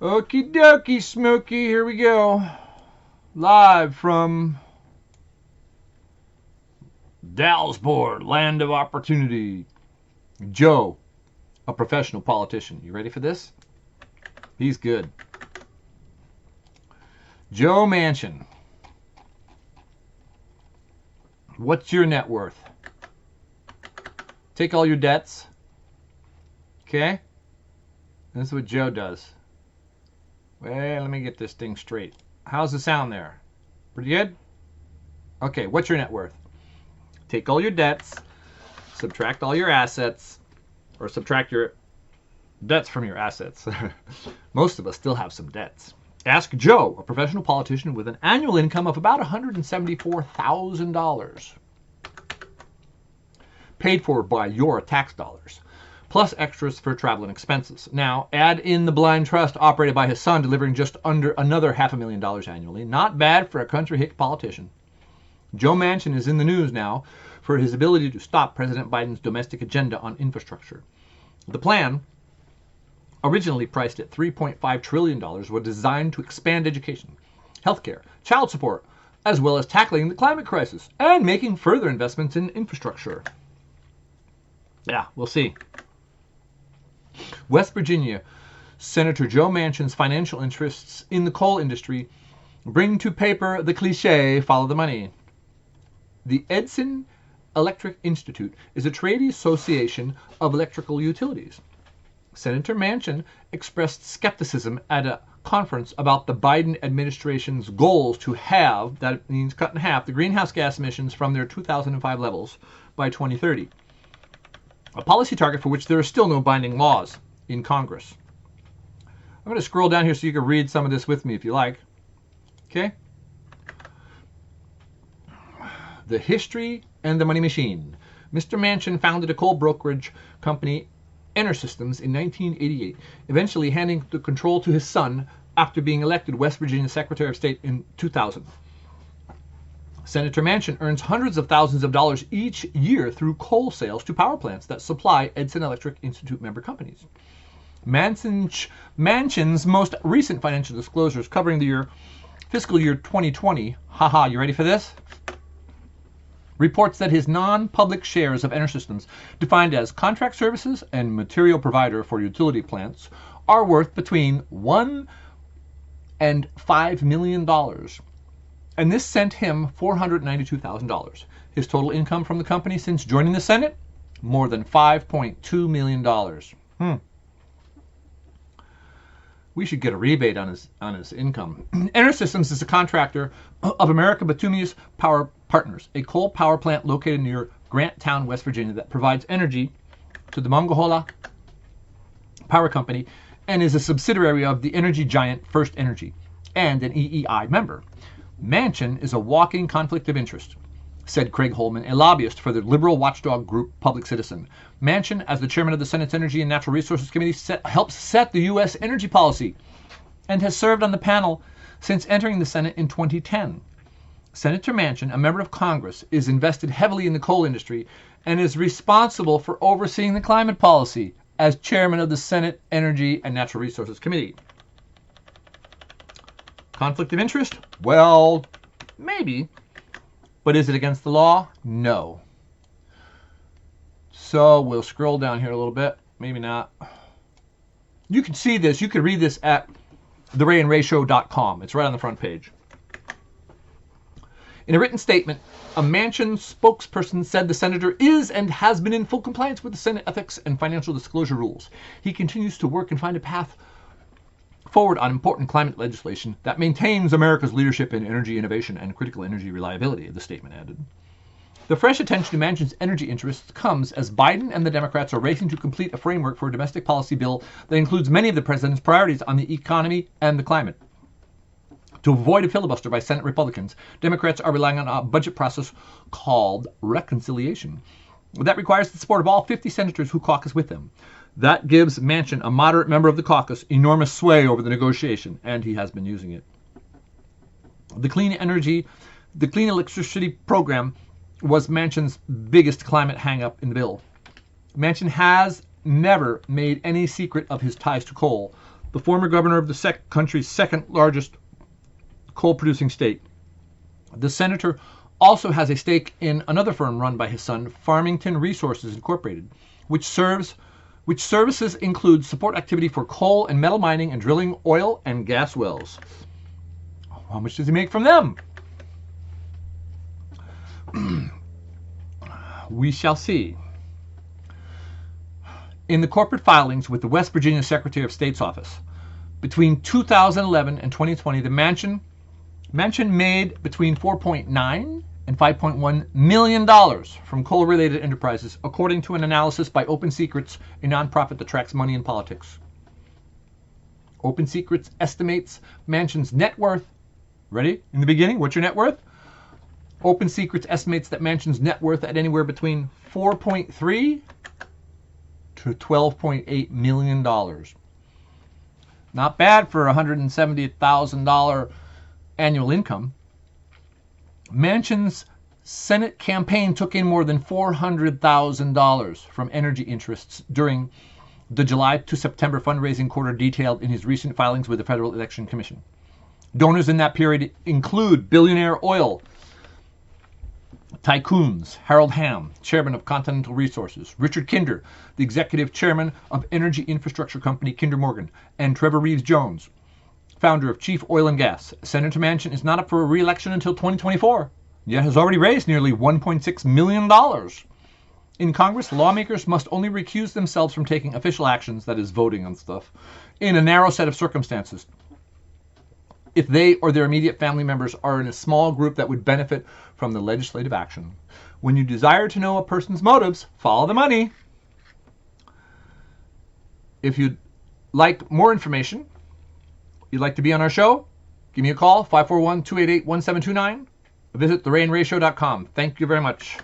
Okie dokie, Smokey, here we go. Live from Dalesport, land of opportunity. Joe, a professional politician. You ready for this? He's good. Joe Manchin. What's your net worth? Take all your debts. Okay? This is what Joe does. Well, let me get this thing straight. How's the sound there? Pretty good? Okay, what's your net worth? Take all your debts, subtract all your assets, or subtract your debts from your assets. Most of us still have some debts. Ask Joe, a professional politician with an annual income of about $174,000. Paid for by your tax dollars, plus extras for travel and expenses. Now, add in the blind trust operated by his son, delivering just under another $500,000 annually. Not bad for a country hick politician. Joe Manchin is in the news now for his ability to stop President Biden's domestic agenda on infrastructure. The plan, originally priced at $3.5 trillion, was designed to expand education, healthcare, child support, as well as tackling the climate crisis and making further investments in infrastructure. Yeah, we'll see. West Virginia Senator Joe Manchin's financial interests in the coal industry bring to paper the cliche, follow the money. The Edison Electric Institute is a trade association of electrical utilities. Senator Manchin expressed skepticism at a conference about the Biden administration's goals to have, that means cut in half, the greenhouse gas emissions from their 2005 levels by 2030. A policy target for which there are still no binding laws in Congress. I'm going to scroll down here so you can read some of this with me if you like. Okay? The history and the money machine. Mr. Manchin founded a coal brokerage company, EnerSystems, in 1988, eventually handing the control to his son after being elected West Virginia Secretary of State in 2000. Senator Manchin earns hundreds of thousands of dollars each year through coal sales to power plants that supply Edison Electric Institute member companies. Manchin's most recent financial disclosures covering the fiscal year 2020, haha, you ready for this? Reports that his non-public shares of EnerSystems, defined as contract services and material provider for utility plants, are worth between $1 and $5 million. And this sent him $492,000. His total income from the company since joining the Senate? More than $5.2 million. We should get a rebate on his income. EnerSystems is a contractor of American Bituminous Power Partners, a coal power plant located near Grant Town, West Virginia, that provides energy to the Monongahela Power Company and is a subsidiary of the energy giant First Energy and an EEI member. Manchin is a walking conflict of interest, said Craig Holman, a lobbyist for the liberal watchdog group Public Citizen. Manchin, as the chairman of the Senate's Energy and Natural Resources Committee, helps set the U.S. energy policy and has served on the panel since entering the Senate in 2010. Senator Manchin, a member of Congress, is invested heavily in the coal industry and is responsible for overseeing the climate policy as chairman of the Senate Energy and Natural Resources Committee. Conflict of interest? Well, maybe. But is it against the law? No. So we'll scroll down here a little bit. Maybe not. You can see this. You can read this at therayandratio.com. It's right on the front page. In a written statement, a Manchin spokesperson said the senator is and has been in full compliance with the Senate ethics and financial disclosure rules. He continues to work and find a path forward on important climate legislation that maintains America's leadership in energy innovation and critical energy reliability, the statement added. The fresh attention to Manchin's energy interests comes as Biden and the Democrats are racing to complete a framework for a domestic policy bill that includes many of the president's priorities on the economy and the climate. To avoid a filibuster by Senate Republicans, Democrats are relying on a budget process called reconciliation that requires the support of all 50 senators who caucus with them. That gives Manchin, a moderate member of the caucus, enormous sway over the negotiation, and he has been using it. The clean electricity program was Manchin's biggest climate hang-up in the bill. Manchin has never made any secret of his ties to coal, the former governor of the country's second largest coal-producing state. The senator also has a stake in another firm run by his son, Farmington Resources Incorporated, which services include support activity for coal and metal mining and drilling oil and gas wells. How much does he make from them? We shall see. In the corporate filings with the West Virginia Secretary of State's office, between 2011 and 2020, the mansion made between $4.9 and $5.1 million from coal-related enterprises, according to an analysis by Open Secrets, a nonprofit that tracks money in politics. Open Secrets estimates Manchin's net worth. Ready? In the beginning, what's your net worth? Open Secrets estimates that Manchin's net worth at anywhere between $4.3 to $12.8 million. Not bad for $170,000 annual income. Manchin's Senate campaign took in more than $400,000 from energy interests during the July to September fundraising quarter detailed in his recent filings with the Federal Election Commission. Donors in that period include billionaire oil tycoons Harold Hamm, chairman of Continental Resources, Richard Kinder, the executive chairman of energy infrastructure company Kinder Morgan, and Trevor Reeves Jones, founder of Chief Oil and Gas. Senator Manchin is not up for re-election until 2024, yet has already raised nearly $1.6 million. In Congress, lawmakers must only recuse themselves from taking official actions, that is, voting on stuff, in a narrow set of circumstances, if they or their immediate family members are in a small group that would benefit from the legislative action. When you desire to know a person's motives, follow the money. If you'd like more information, you'd like to be on our show, give me a call, 541-288-1729. Visit therainratio.com. Thank you very much.